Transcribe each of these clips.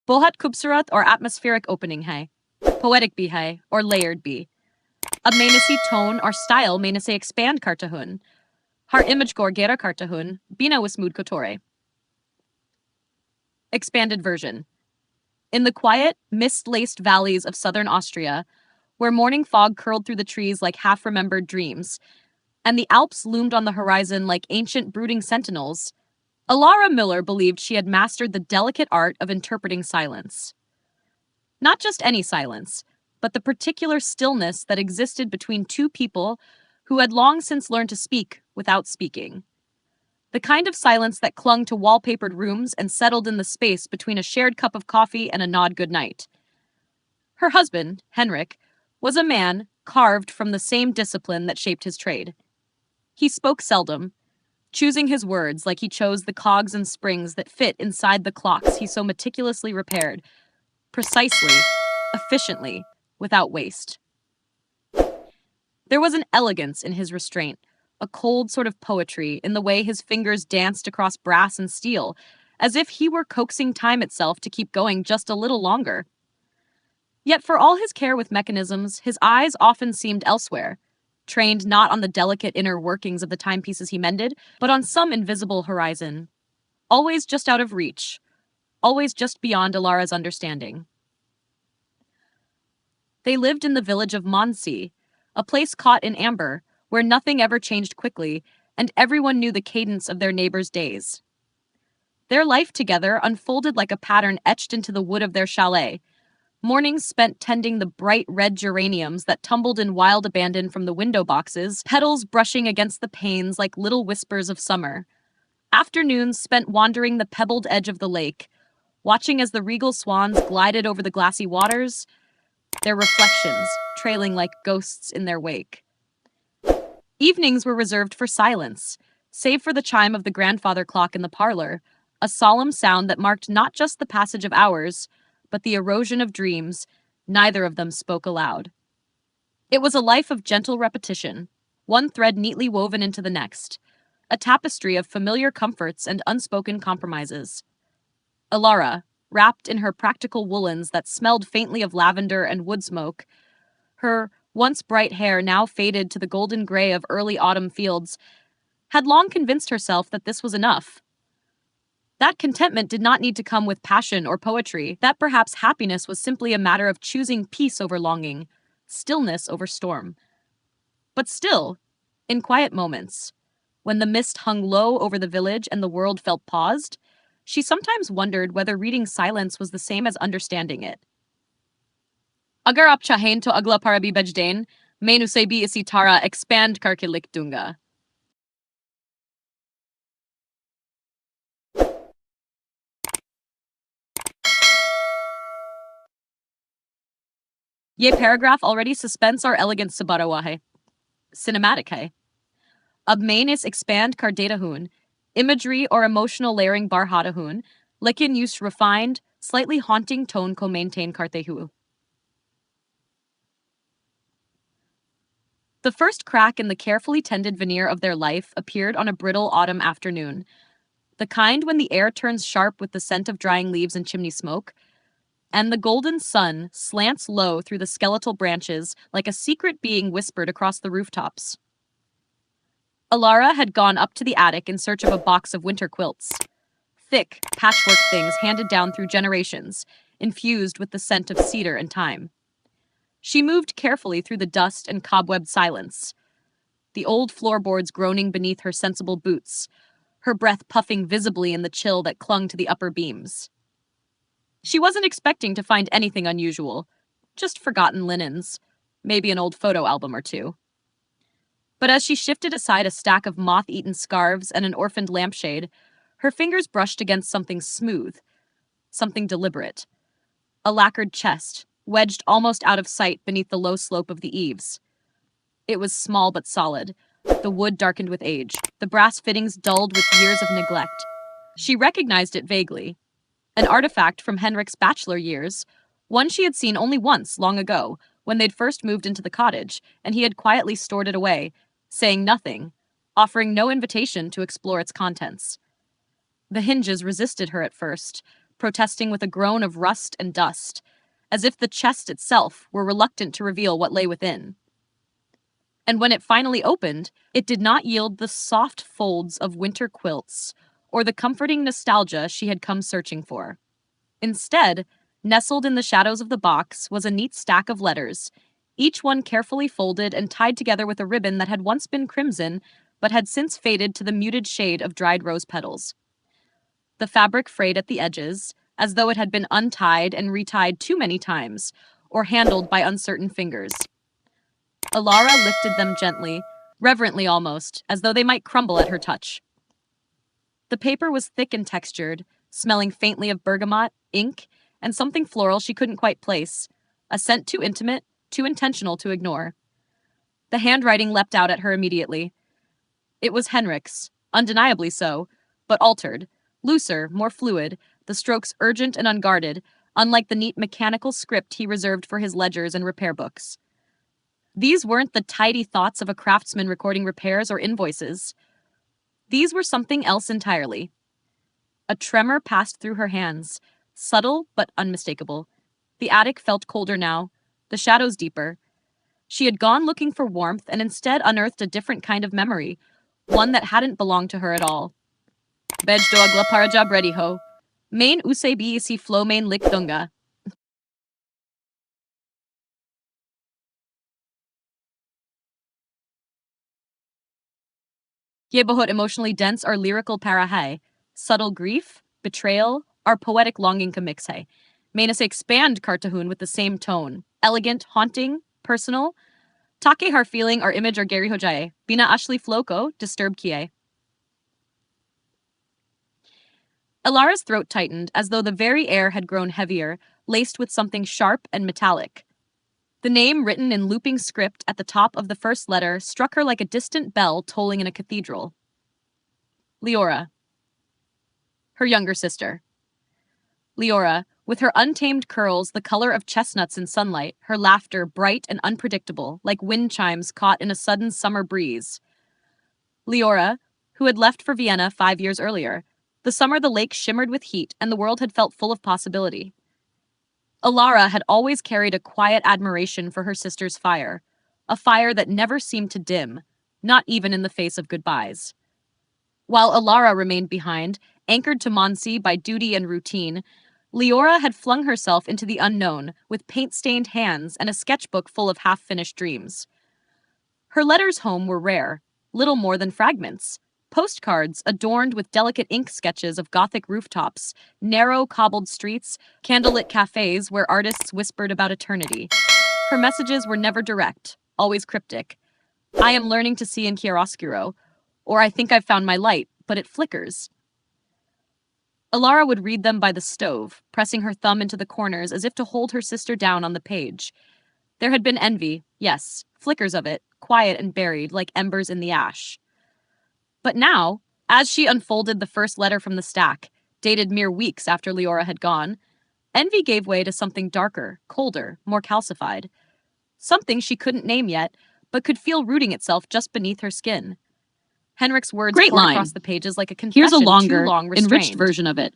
Bohat kubsurat or atmospheric opening hai. Poetic bhi hai or layered bhi. Ab may nasi tone or style may nasi expand kartahun. Har image gor gera kartahun, bina wismud kotore. Expanded version. In the quiet, mist-laced valleys of southern Austria, where morning fog curled through the trees like half-remembered dreams, and the Alps loomed on the horizon like ancient brooding sentinels, Alara Miller believed she had mastered the delicate art of interpreting silence. Not just any silence, but the particular stillness that existed between two people who had long since learned to speak without speaking. The kind of silence that clung to wallpapered rooms and settled in the space between a shared cup of coffee and a nod goodnight. Her husband, Henrik, was a man carved from the same discipline that shaped his trade. He spoke seldom, choosing his words like he chose the cogs and springs that fit inside the clocks he so meticulously repaired, precisely, efficiently, without waste. There was an elegance in his restraint, a cold sort of poetry in the way his fingers danced across brass and steel, as if he were coaxing time itself to keep going just a little longer. Yet for all his care with mechanisms, his eyes often seemed elsewhere, trained not on the delicate inner workings of the timepieces he mended, but on some invisible horizon. Always just out of reach, always just beyond Alara's understanding. They lived in the village of Mondsee, a place caught in amber, where nothing ever changed quickly, and everyone knew the cadence of their neighbors' days. Their life together unfolded like a pattern etched into the wood of their chalet, mornings spent tending the bright red geraniums that tumbled in wild abandon from the window boxes, petals brushing against the panes like little whispers of summer. Afternoons spent wandering the pebbled edge of the lake, watching as the regal swans glided over the glassy waters, their reflections trailing like ghosts in their wake. Evenings were reserved for silence, save for the chime of the grandfather clock in the parlor, a solemn sound that marked not just the passage of hours, but the erosion of dreams. Neither of them spoke aloud. It was a life of gentle repetition, one thread neatly woven into the next, a tapestry of familiar comforts and unspoken compromises. Alara, wrapped in her practical woolens that smelled faintly of lavender and wood smoke, her once bright hair now faded to the golden gray of early autumn fields, had long convinced herself that this was enough. That contentment did not need to come with passion or poetry, that perhaps happiness was simply a matter of choosing peace over longing, stillness over storm. But still, in quiet moments, when the mist hung low over the village and the world felt paused, she sometimes wondered whether reading silence was the same as understanding it. Agar ap chahain to agla parabi bejdain, mainu sebi isi tara expand karkilik dunga. Ye paragraph already suspense our elegant sabarawa hai. Cinematic hai. Ab main is expand kar datahun, imagery or emotional layering bar hadahun, lekin use refined, slightly haunting tone ko maintain kartehu. The first crack in the carefully tended veneer of their life appeared on a brittle autumn afternoon, the kind when the air turns sharp with the scent of drying leaves and chimney smoke, and the golden sun slants low through the skeletal branches like a secret being whispered across the rooftops. Alara had gone up to the attic in search of a box of winter quilts, thick patchwork things handed down through generations, infused with the scent of cedar and thyme. She moved carefully through the dust and cobwebbed silence, the old floorboards groaning beneath her sensible boots, her breath puffing visibly in the chill that clung to the upper beams. She wasn't expecting to find anything unusual, just forgotten linens, maybe an old photo album or two. But as she shifted aside a stack of moth-eaten scarves and an orphaned lampshade, her fingers brushed against something smooth, something deliberate. A lacquered chest, wedged almost out of sight beneath the low slope of the eaves. It was small but solid, the wood darkened with age, the brass fittings dulled with years of neglect. She recognized it vaguely, an artifact from Henrik's bachelor years, one she had seen only once long ago, when they'd first moved into the cottage, and he had quietly stored it away, saying nothing, offering no invitation to explore its contents. The hinges resisted her at first, protesting with a groan of rust and dust, as if the chest itself were reluctant to reveal what lay within. And when it finally opened, it did not yield the soft folds of winter quilts or the comforting nostalgia she had come searching for. Instead, nestled in the shadows of the box was a neat stack of letters, each one carefully folded and tied together with a ribbon that had once been crimson but had since faded to the muted shade of dried rose petals. The fabric frayed at the edges, as though it had been untied and retied too many times, or handled by uncertain fingers. Alara lifted them gently, reverently almost, as though they might crumble at her touch. The paper was thick and textured, smelling faintly of bergamot, ink, and something floral she couldn't quite place, a scent too intimate, too intentional to ignore. The handwriting leapt out at her immediately. It was Henrik's, undeniably so, but altered, looser, more fluid, the strokes urgent and unguarded, unlike the neat mechanical script he reserved for his ledgers and repair books. These weren't the tidy thoughts of a craftsman recording repairs or invoices. These were something else entirely. A tremor passed through her hands, subtle but unmistakable. The attic felt colder now, the shadows deeper. She had gone looking for warmth and instead unearthed a different kind of memory, one that hadn't belonged to her at all. Bej doagla parajab ready ho. Main usebi si flow main lik dunga. Yebohot emotionally dense or lyrical parahai. Subtle grief, betrayal, or poetic longing kamixai. Mainas expand Kartahun with the same tone. Elegant, haunting, personal. Take har feeling or image or gary hojae. Bina ashli floko, disturb kie. Alara's throat tightened as though the very air had grown heavier, laced with something sharp and metallic. The name written in looping script at the top of the first letter struck her like a distant bell tolling in a cathedral. Leora. Her younger sister. Leora, with her untamed curls the color of chestnuts in sunlight, her laughter bright and unpredictable, like wind chimes caught in a sudden summer breeze. Leora, who had left for Vienna 5 years earlier, the summer the lake shimmered with heat and the world had felt full of possibility. Alara had always carried a quiet admiration for her sister's fire, a fire that never seemed to dim, not even in the face of goodbyes. While Alara remained behind, anchored to Monsi by duty and routine, Leora had flung herself into the unknown with paint-stained hands and a sketchbook full of half-finished dreams. Her letters home were rare, little more than fragments. Postcards adorned with delicate ink sketches of Gothic rooftops, narrow cobbled streets, candlelit cafes where artists whispered about eternity. Her messages were never direct, always cryptic. I am learning to see in chiaroscuro, or I think I've found my light, but it flickers. Alara would read them by the stove, pressing her thumb into the corners as if to hold her sister down on the page. There had been envy, yes, flickers of it, quiet and buried like embers in the ash. But now, as she unfolded the first letter from the stack, dated mere weeks after Leora had gone, envy gave way to something darker, colder, more calcified. Something she couldn't name yet, but could feel rooting itself just beneath her skin. Henrik's words Great poured line. across the pages like a confession Here's a longer, too long restrained. enriched version of it,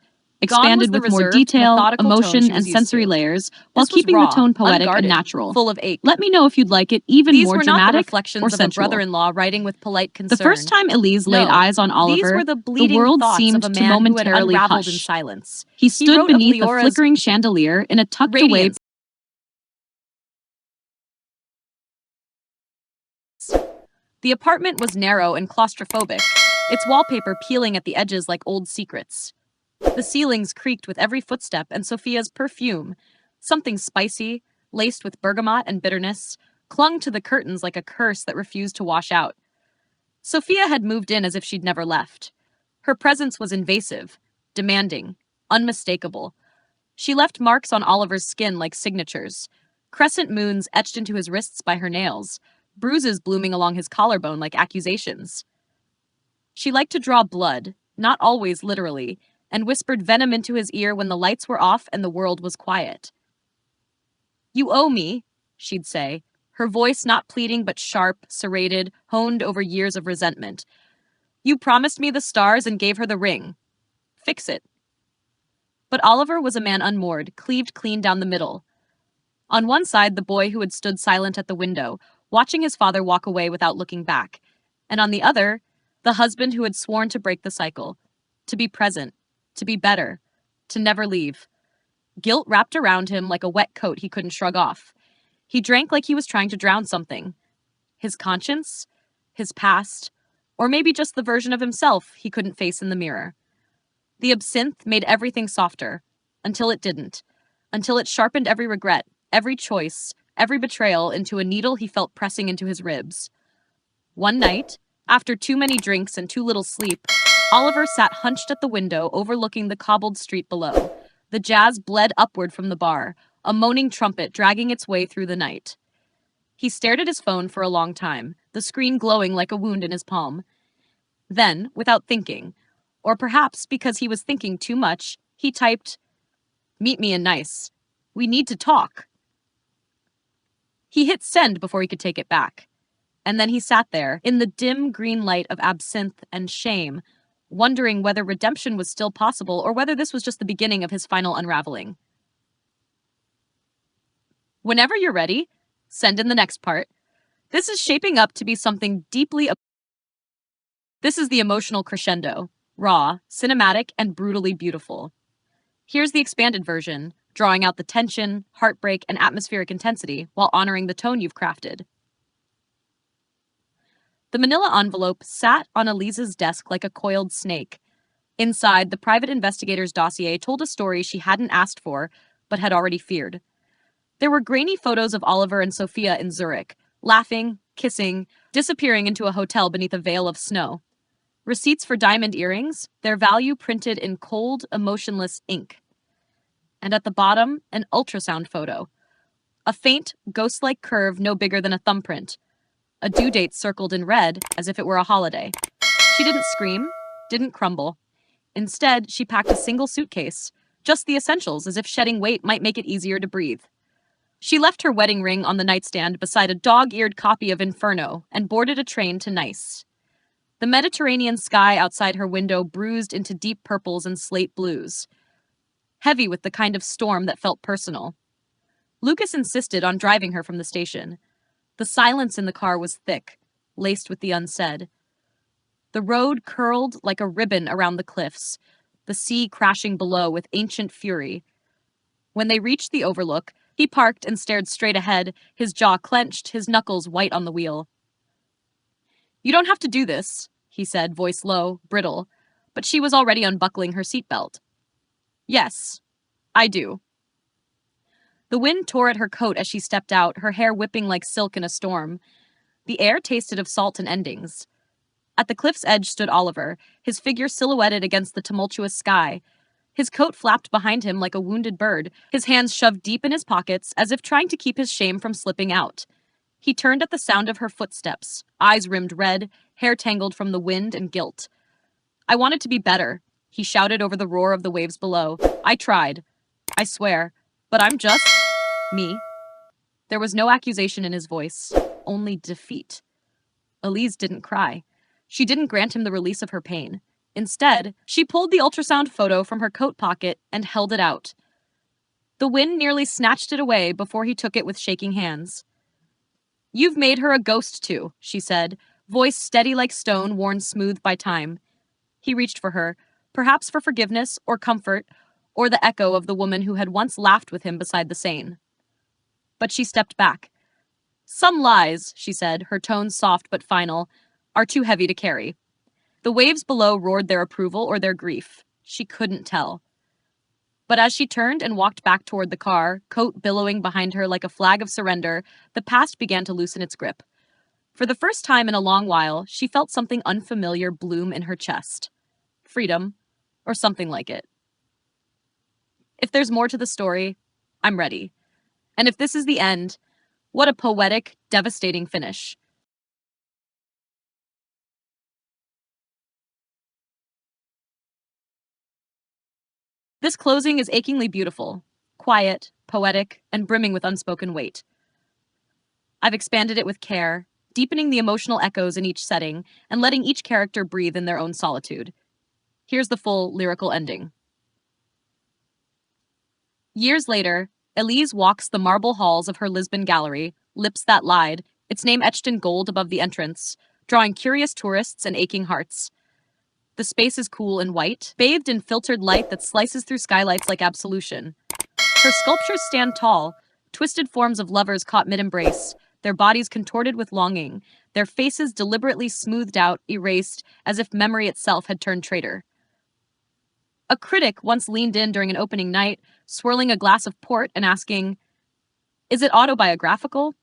Gone was expanded the with more reserved, detail, methodical tone emotion, she was and used sensory to. layers, while This was keeping raw, the tone poetic unguarded, and natural. full of ache. Let me know if you'd like it even These more were not the dramatic reflections or of a sensual. brother-in-law writing with polite concern. The first time Elise laid No, eyes on these Oliver, were the the bleeding world thoughts seemed of a to man who had momentarily unraveled in hush. silence. He stood wrote of beneath a Leora's flickering chandelier in a tucked-away. radiance. The apartment was narrow and claustrophobic, its wallpaper peeling at the edges like old secrets. The ceilings creaked with every footstep, and Sophia's perfume, something spicy, laced with bergamot and bitterness, clung to the curtains like a curse that refused to wash out. Sophia had moved in as if she'd never left. Her presence was invasive, demanding, unmistakable. She left marks on Oliver's skin like signatures, crescent moons etched into his wrists by her nails, bruises blooming along his collarbone like accusations. She liked to draw blood, not always literally, and whispered venom into his ear when the lights were off and the world was quiet. "You owe me," she'd say, her voice not pleading but sharp, serrated, honed over years of resentment. "You promised me the stars and gave her the ring. Fix it." But Oliver was a man unmoored, cleaved clean down the middle. On one side, the boy who had stood silent at the window, watching his father walk away without looking back. And on the other, the husband who had sworn to break the cycle, to be present, to be better, to never leave. Guilt wrapped around him like a wet coat he couldn't shrug off. He drank like he was trying to drown something. His conscience, his past, or maybe just the version of himself he couldn't face in the mirror. The absinthe made everything softer, until it didn't, until it sharpened every regret, every choice, every betrayal into a needle he felt pressing into his ribs. One night, after too many drinks and too little sleep, Oliver sat hunched at the window overlooking the cobbled street below. The jazz bled upward from the bar, a moaning trumpet dragging its way through the night. He stared at his phone for a long time, the screen glowing like a wound in his palm. Then, without thinking, or perhaps because he was thinking too much, he typed, "Meet me in Nice. We need to talk." He hit send before he could take it back. And then he sat there, in the dim green light of absinthe and shame, wondering whether redemption was still possible or whether this was just the beginning of his final unraveling. Whenever you're ready, send in the next part. This is shaping up to be something deeply... This is the emotional crescendo, raw, cinematic, and brutally beautiful. Here's the expanded version, drawing out the tension, heartbreak, and atmospheric intensity while honoring the tone you've crafted. The manila envelope sat on Elise's desk like a coiled snake. Inside, the private investigator's dossier told a story she hadn't asked for, but had already feared. There were grainy photos of Oliver and Sophia in Zurich, laughing, kissing, disappearing into a hotel beneath a veil of snow. Receipts for diamond earrings, their value printed in cold, emotionless ink. And at the bottom, an ultrasound photo. A faint, ghost-like curve no bigger than a thumbprint. A due date circled in red, as if it were a holiday. She didn't scream, didn't crumble. Instead, she packed a single suitcase, just the essentials, as if shedding weight might make it easier to breathe. She left her wedding ring on the nightstand beside a dog-eared copy of Inferno and boarded a train to Nice. The Mediterranean sky outside her window bruised into deep purples and slate blues, heavy with the kind of storm that felt personal. Lucas insisted on driving her from the station. The silence in the car was thick, laced with the unsaid. The road curled like a ribbon around the cliffs, the sea crashing below with ancient fury. When they reached the overlook, he parked and stared straight ahead, his jaw clenched, his knuckles white on the wheel. "You don't have to do this," he said, voice low, brittle, but she was already unbuckling her seatbelt. "Yes, I do." The wind tore at her coat as she stepped out, her hair whipping like silk in a storm. The air tasted of salt and endings. At the cliff's edge stood Oliver, his figure silhouetted against the tumultuous sky. His coat flapped behind him like a wounded bird, his hands shoved deep in his pockets as if trying to keep his shame from slipping out. He turned at the sound of her footsteps, eyes rimmed red, hair tangled from the wind and guilt. "I wanted to be better," he shouted over the roar of the waves below. "I tried. I swear. But I'm just... me." There was no accusation in his voice, only defeat. Elise didn't cry. She didn't grant him the release of her pain. Instead, she pulled the ultrasound photo from her coat pocket and held it out. The wind nearly snatched it away before he took it with shaking hands. "You've made her a ghost too," she said, voice steady like stone worn smooth by time. He reached for her, perhaps for forgiveness or comfort, or the echo of the woman who had once laughed with him beside the Seine. But she stepped back. "Some lies," she said, her tone soft but final, "are too heavy to carry." The waves below roared their approval or their grief. She couldn't tell. But as she turned and walked back toward the car, coat billowing behind her like a flag of surrender, the past began to loosen its grip. For the first time in a long while, she felt something unfamiliar bloom in her chest. Freedom, or something like it. If there's more to the story, I'm ready. And if this is the end, what a poetic, devastating finish. This closing is achingly beautiful, quiet, poetic, and brimming with unspoken weight. I've expanded it with care, deepening the emotional echoes in each setting and letting each character breathe in their own solitude. Here's the full lyrical ending. Years later, Elise walks the marble halls of her Lisbon gallery, Lips That Lied, its name etched in gold above the entrance, drawing curious tourists and aching hearts. The space is cool and white, bathed in filtered light that slices through skylights like absolution. Her sculptures stand tall, twisted forms of lovers caught mid-embrace, their bodies contorted with longing, their faces deliberately smoothed out, erased, as if memory itself had turned traitor. A critic once leaned in during an opening night, swirling a glass of port and asking, "Is it autobiographical?"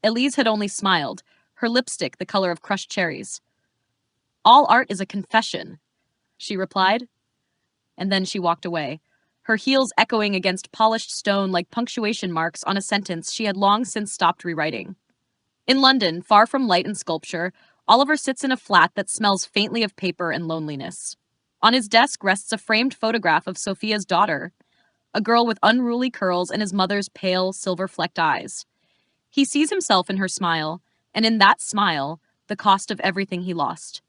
Elise had only smiled, her lipstick the color of crushed cherries. "All art is a confession," she replied. And then she walked away, her heels echoing against polished stone like punctuation marks on a sentence she had long since stopped rewriting. In London, far from light and sculpture, Oliver sits in a flat that smells faintly of paper and loneliness. On his desk rests a framed photograph of Sophia's daughter, a girl with unruly curls and his mother's pale, silver-flecked eyes. He sees himself in her smile, and in that smile, the cost of everything he lost.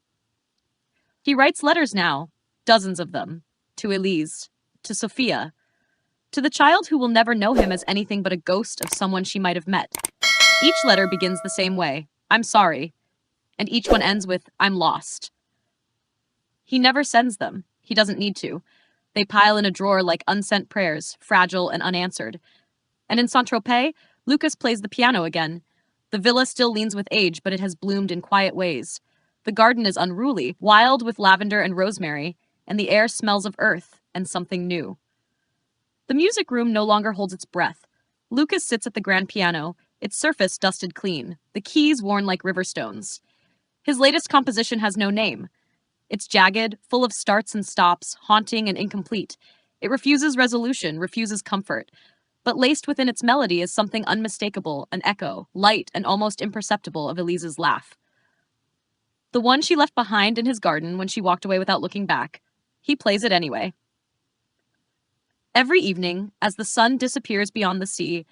He writes letters now, dozens of them, to Elise, to Sophia, to the child who will never know him as anything but a ghost of someone she might have met. Each letter begins the same way, "I'm sorry," and each one ends with, "I'm lost." He never sends them. He doesn't need to. They pile in a drawer like unsent prayers, fragile and unanswered. And in Saint-Tropez, Lucas plays the piano again. The villa still leans with age, but it has bloomed in quiet ways. The garden is unruly, wild with lavender and rosemary, and the air smells of earth and something new. The music room no longer holds its breath. Lucas sits at the grand piano, its surface dusted clean, the keys worn like river stones. His latest composition has no name. It's jagged, full of starts and stops, haunting and incomplete. It refuses resolution, refuses comfort. But laced within its melody is something unmistakable, an echo, light and almost imperceptible, of Elise's laugh. The one she left behind in his garden when she walked away without looking back. He plays it anyway. Every evening, as the sun disappears beyond the sea,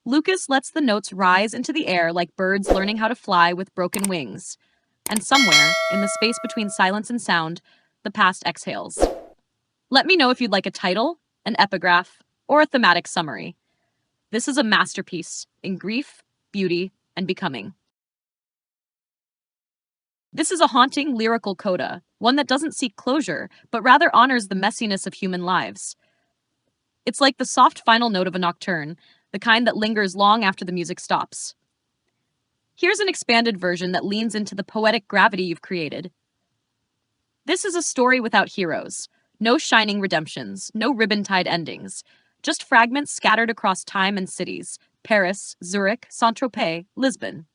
Lucas lets the notes rise into the air like birds learning how to fly with broken wings. And somewhere, in the space between silence and sound, the past exhales. Let me know if you'd like a title, an epigraph, or a thematic summary. This is a masterpiece in grief, beauty, and becoming. This is a haunting lyrical coda, one that doesn't seek closure, but rather honors the messiness of human lives. It's like the soft final note of a nocturne, the kind that lingers long after the music stops. Here's an expanded version that leans into the poetic gravity you've created. This is a story without heroes. No shining redemptions, no ribbon-tied endings. Just fragments scattered across time and cities. Paris, Zurich, Saint-Tropez, Lisbon.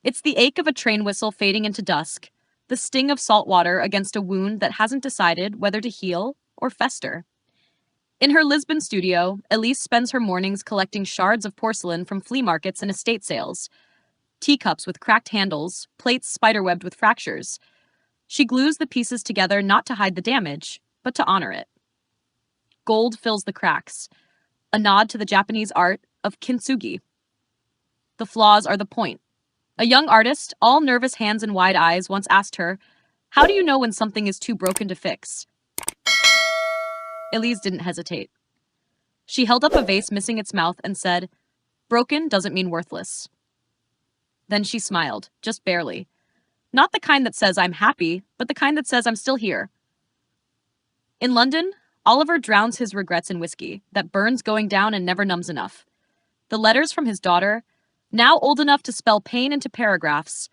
It's the ache of a train whistle fading into dusk, the sting of salt water against a wound that hasn't decided whether to heal or fester. In her Lisbon studio, Elise spends her mornings collecting shards of porcelain from flea markets and estate sales. Teacups with cracked handles, plates spiderwebbed with fractures. She glues the pieces together not to hide the damage, but to honor it. Gold fills the cracks, a nod to the Japanese art of kintsugi. The flaws are the point. A young artist, all nervous hands and wide eyes, once asked her, "How do you know when something is too broken to fix?" Elise didn't hesitate. She held up a vase missing its mouth and said, "Broken doesn't mean worthless." Then she smiled, just barely. Not the kind that says I'm happy, but the kind that says I'm still here. In London, Oliver drowns his regrets in whiskey that burns going down and never numbs enough. The letters from his daughter, now old enough to spell pain into paragraphs,